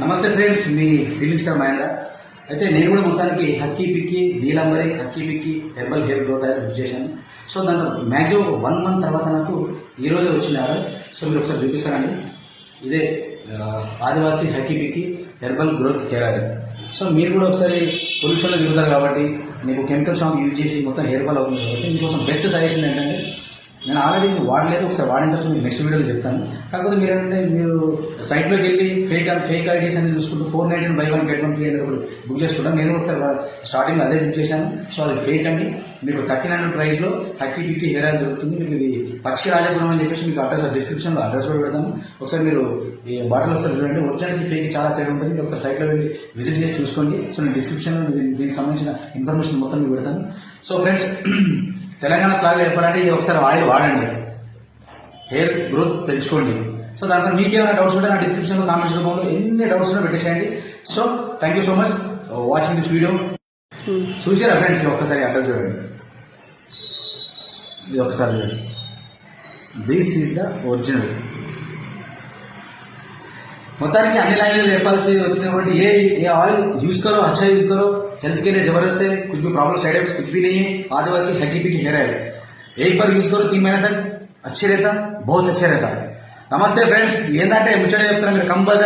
నమస్తే ఫ్రెండ్స్, మీ feeling star Mahindra. అయితే నేను కూడా మొత్తానికి Hakki Pikki Neelambari Hakki Pikki herbal hair growth అనేది బుక్ చేశాను. సో దాంట్లో మ్యాక్సిమం 1 month తర్వాత నాకు ఈ రోజే వచ్చినారు. సో మీరు ఒకసారి చూపిస్తారండి. ఇదే Adivasi Hakki Pikki herbal growth hair oil. So మీరు కూడా ఒకసారి పొల్యూషన్లో తిరుగుతారు కాబట్టి మీకు కెమికల్ షాంపూ యూజ్ చేసి మొత్తం హెయిర్ ఫాల్ అవుతుంది కాబట్టి మీకోసం బెస్ట్ సజెషన్ ఏంటంటే, నేను ఆల్రెడీ వాడలేదు, ఒకసారి వాడిన తర్వాత మీకు నెక్స్ట్ వీడియోలో చెప్తాను. కాకపోతే మీరు ఏంటంటే మీరు సైట్లోకి వెళ్ళి ఫేక్ ఐడీస్ అనేది చూసుకుంటూ 499 buy 1 get 1 free అనేది బుక్ చేసుకుంటాను. నేను ఒకసారి స్టార్టింగ్ అదే బుక్ చేశాను. సో అది ఫేక్ అండి. మీకు 1300 ప్రైస్లో హక్కీ పిక్కి హెయిర్ ఆయిల్ దొరుకుతుంది. మీకు ఇది పక్షి రాజపురం అని చెప్పేసి మీకు అడ్రస్ డిస్క్రిప్షన్లో అడ్రస్ కూడా పెడతాను. ఒకసారి మీరు ఈ బాటిల్ ఒకసారి చూడండి. ఒరిజినల్కి ఫేక్ చాలా తేడా ఉంటుంది. ఒకసారి సైట్లో వెళ్ళి విజిట్ చేసి చూసుకోండి. సో నేను డిస్క్రిప్షన్లో దీనికి సంబంధించిన ఇన్ఫర్మేషన్ మొత్తం మీకు పెడతాను. సో ఫ్రెండ్స్, తెలంగాణ స్లాగ్ ఏర్పడండి, ఇది ఒకసారి ఆయిల్ వాడండి, హెయిర్ గ్రోత్ పెంచుకోండి. సో దాంట్లో మీకేమైనా డౌట్స్ ఉంటే నా డిస్క్రిప్షన్లో కామెంట్స్ రూపంలో ఎన్ని డౌట్స్ ఉన్నా పెట్టేసేయండి. So thank you so much watching this video. చూసారా ఫ్రెండ్స్, ఒక్కసారి అడ్రస్ చూడండి, ఇది ఒకసారి చూడండి. This is the original. మొత్తానికి అన్ని लाइनें చెప్పాల్సి వచ్చినటువంటి ये ऑयल यूज करो, अच्छा यूज करो, हेल्थ के लिए जबरदस्त है, कुछ भी प्रॉब्लम साइड इफेक्ट्स कुछ भी नहीं है. आदिवासी हक्की पिक्की हेयर ऑयल एक बार यूज करो 3 महीने तक अच्छे रहता, बहुत अच्छे रहता. नमस्ते फ्रेंड्स, ఏంటంటే ముచ్చట చెప్తాను, మీరు కంపల్సరీ